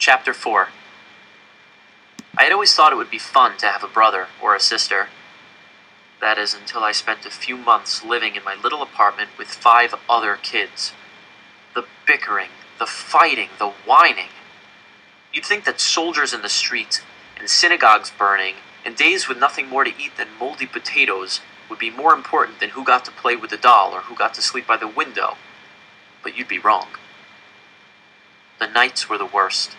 Chapter 4. I had always thought it would be fun to have a brother or a sister. That is, until I spent a few months living in my little apartment with 5 other kids. The bickering, the fighting, the whining. You'd think that soldiers in the streets, and synagogues burning, and days with nothing more to eat than moldy potatoes would be more important than who got to play with the doll or who got to sleep by the window. But you'd be wrong. The nights were the worst.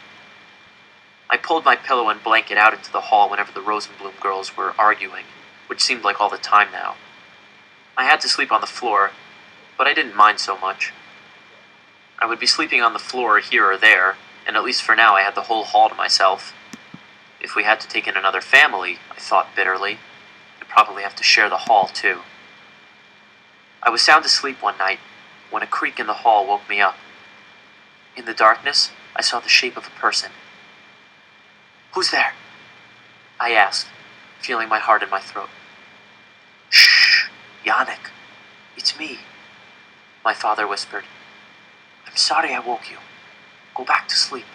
I pulled my pillow and blanket out into the hall whenever the Rosenblum girls were arguing, which seemed like all the time now. I had to sleep on the floor, but I didn't mind so much. I would be sleeping on the floor here or there, and at least for now I had the whole hall to myself. If we had to take in another family, I thought bitterly, I'd probably have to share the hall too. I was sound asleep one night when a creak in the hall woke me up. In the darkness, I saw the shape of a person. "Who's there?" I asked, feeling my heart in my throat. "Shh, Yannick, it's me," my father whispered. "I'm sorry I woke you. Go back to sleep."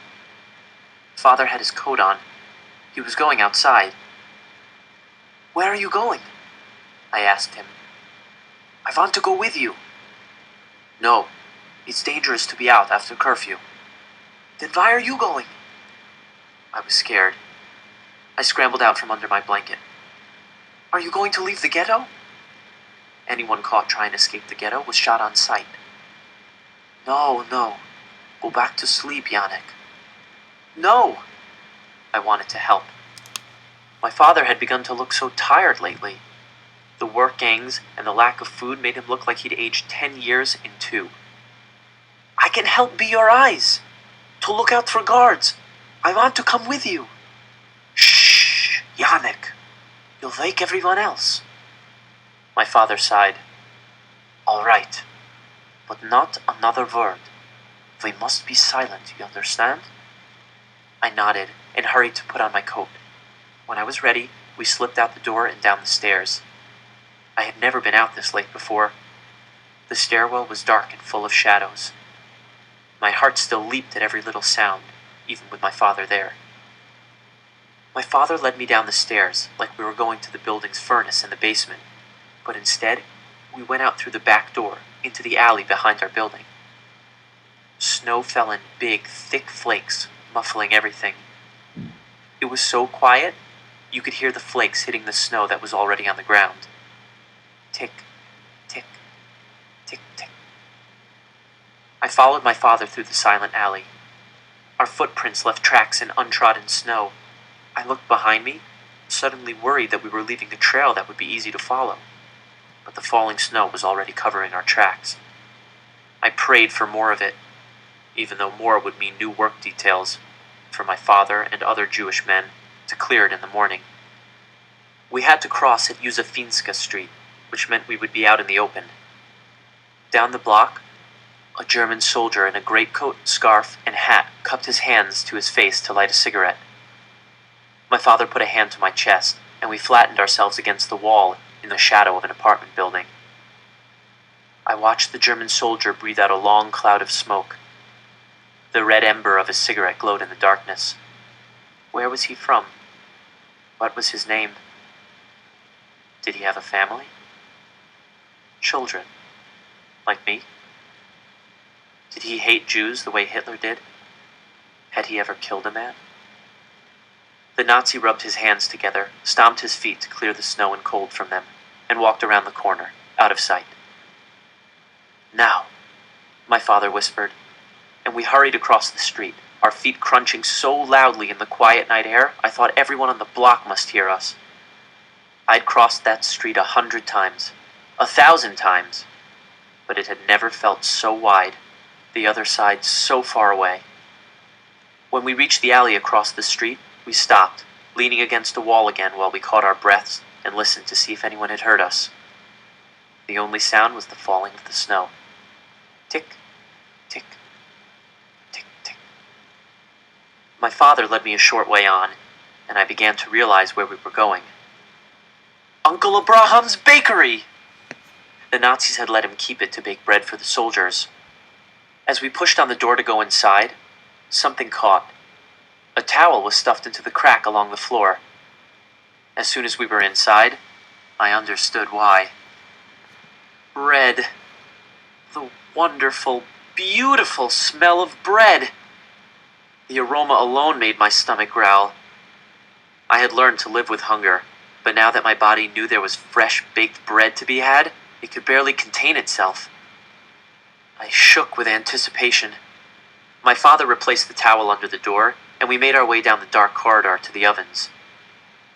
Father had his coat on. He was going outside. "Where are you going?" I asked him. "I want to go with you." "No, it's dangerous to be out after curfew." "Then why are you going?" I was scared. I scrambled out from under my blanket. "Are you going to leave the ghetto?" Anyone caught trying to escape the ghetto was shot on sight. No. Go back to sleep, Yannick." "No!" I wanted to help. My father had begun to look so tired lately. The work gangs and the lack of food made him look like he'd aged 10 years in 2. "I can help be your eyes. To look out for guards. I want to come with you." "Shh, Yannick. You'll wake everyone else." My father sighed. "All right, but not another word. We must be silent, you understand?" I nodded and hurried to put on my coat. When I was ready, we slipped out the door and down the stairs. I had never been out this late before. The stairwell was dark and full of shadows. My heart still leaped at every little sound, even with my father there. My father led me down the stairs like we were going to the building's furnace in the basement, but instead, we went out through the back door into the alley behind our building. Snow fell in big, thick flakes, muffling everything. It was so quiet, you could hear the flakes hitting the snow that was already on the ground. Tick, tick, tick, tick. I followed my father through the silent alley. Our footprints left tracks in untrodden snow. I looked behind me, suddenly worried that we were leaving a trail that would be easy to follow. But the falling snow was already covering our tracks. I prayed for more of it, even though more would mean new work details for my father and other Jewish men to clear it in the morning. We had to cross at Józefinska Street, which meant we would be out in the open. Down the block, a German soldier in a greatcoat, scarf, and hat cupped his hands to his face to light a cigarette. My father put a hand to my chest, and we flattened ourselves against the wall in the shadow of an apartment building. I watched the German soldier breathe out a long cloud of smoke. The red ember of his cigarette glowed in the darkness. Where was he from? What was his name? Did he have a family? Children? Like me? Did he hate Jews the way Hitler did? Had he ever killed a man? The Nazi rubbed his hands together, stomped his feet to clear the snow and cold from them, and walked around the corner, out of sight. "Now," my father whispered, and we hurried across the street, our feet crunching so loudly in the quiet night air, I thought everyone on the block must hear us. I'd crossed that street 100 times, 1,000 times, but it had never felt so wide, the other side so far away. When we reached the alley across the street, we stopped, leaning against a wall again while we caught our breaths and listened to see if anyone had heard us. The only sound was the falling of the snow. Tick, tick, tick, tick. My father led me a short way on, and I began to realize where we were going. Uncle Abraham's bakery! The Nazis had let him keep it to bake bread for the soldiers. As we pushed on the door to go inside, something caught. A towel was stuffed into the crack along the floor. As soon as we were inside, I understood why. Bread. The wonderful, beautiful smell of bread. The aroma alone made my stomach growl. I had learned to live with hunger, but now that my body knew there was fresh baked bread to be had, it could barely contain itself. I shook with anticipation. My father replaced the towel under the door, and we made our way down the dark corridor to the ovens.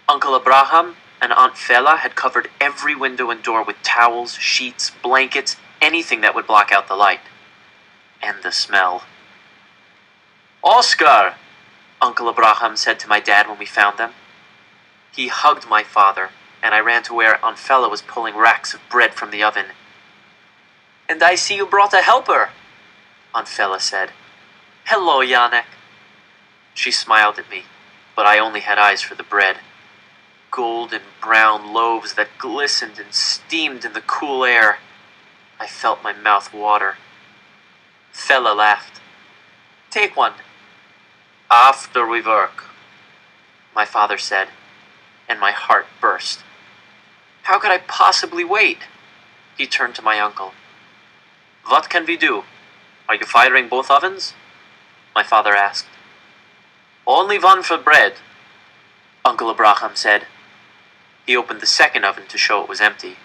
Uncle Abraham and Aunt Fela had covered every window and door with towels, sheets, blankets, anything that would block out the light. And the smell. "Oscar!" Uncle Abraham said to my dad when we found them. He hugged my father, and I ran to where Aunt Fela was pulling racks of bread from the oven. "And I see you brought a helper," Aunt Fela said. "Hello, Yannick." She smiled at me, but I only had eyes for the bread. Golden brown loaves that glistened and steamed in the cool air. I felt my mouth water. Fela laughed. "Take one." "After we work," my father said, and my heart burst. How could I possibly wait? He turned to my uncle. "What can we do? Are you firing both ovens?" my father asked. "Only one for bread," Uncle Abraham said. He opened the second oven to show it was empty.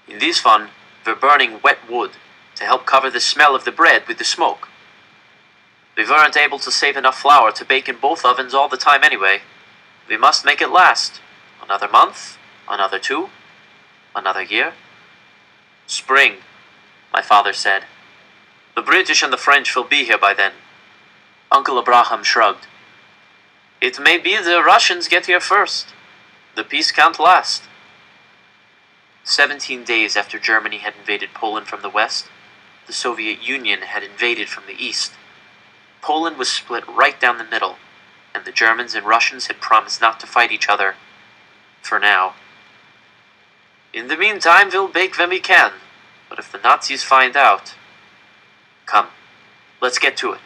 "In this one, we're burning wet wood to help cover the smell of the bread with the smoke. We weren't able to save enough flour to bake in both ovens all the time anyway. We must make it last. Another month, another 2, another year." "Spring," my father said. "The British and the French will be here by then." Uncle Abraham shrugged. "It may be the Russians get here first. The peace can't last." 17 days after Germany had invaded Poland from the west, the Soviet Union had invaded from the east. Poland was split right down the middle, and the Germans and Russians had promised not to fight each other. For now. "In the meantime, we'll bake when we can, but if the Nazis find out..." "Come, let's get to it,"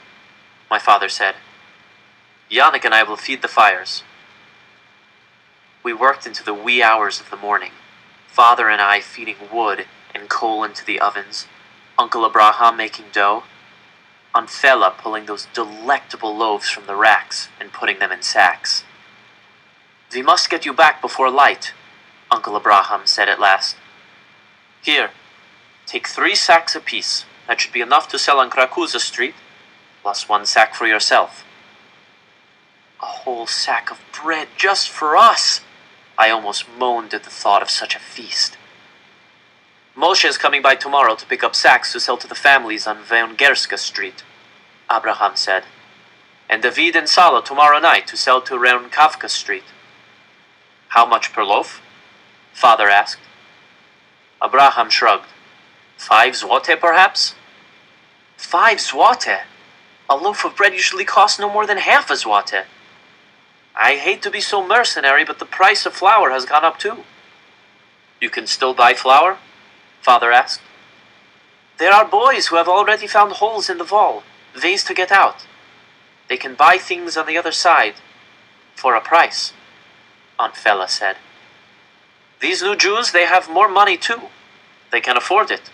my father said. "Yannick and I will feed the fires." We worked into the wee hours of the morning, father and I feeding wood and coal into the ovens, Uncle Abraham making dough, Aunt Fela pulling those delectable loaves from the racks and putting them in sacks. "We must get you back before light," Uncle Abraham said at last. "Here, take 3 sacks apiece. That should be enough to sell on Krakuza Street, plus 1 sack for yourself." A whole sack of bread just for us! I almost moaned at the thought of such a feast. "Moshe is coming by tomorrow to pick up sacks to sell to the families on Węgierska Street," Abraham said. "And David and Sala tomorrow night to sell to Raunkavka Street." "How much per loaf?" father asked. Abraham shrugged. 5 złote, perhaps? 5 złote? A loaf of bread usually costs no more than half a złote. I hate to be so mercenary, but the price of flour has gone up too. "You can still buy flour?" father asked. "There are boys who have already found holes in the wall, ways to get out. They can buy things on the other side, for a price," Aunt Fela said. "These new Jews, they have more money too. They can afford it,"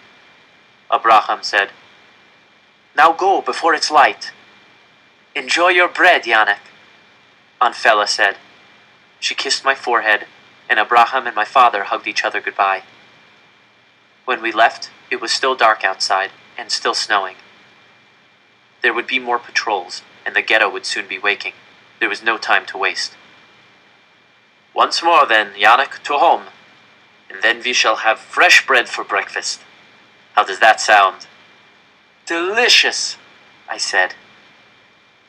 Abraham said. "Now go before it's light. Enjoy your bread, Yannick," Aunt Fela said. She kissed my forehead, and Abraham and my father hugged each other goodbye. When we left, it was still dark outside, and still snowing. There would be more patrols, and the ghetto would soon be waking. There was no time to waste. "Once more then, Yannick, to home, and then we shall have fresh bread for breakfast. How does that sound?" "Delicious," I said.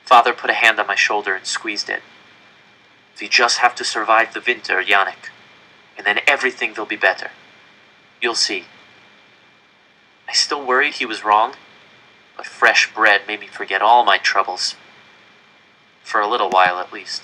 Father put a hand on my shoulder and squeezed it. "We just have to survive the winter, Yannick, and then everything will be better. You'll see." I still worried he was wrong, but fresh bread made me forget all my troubles. For a little while, at least.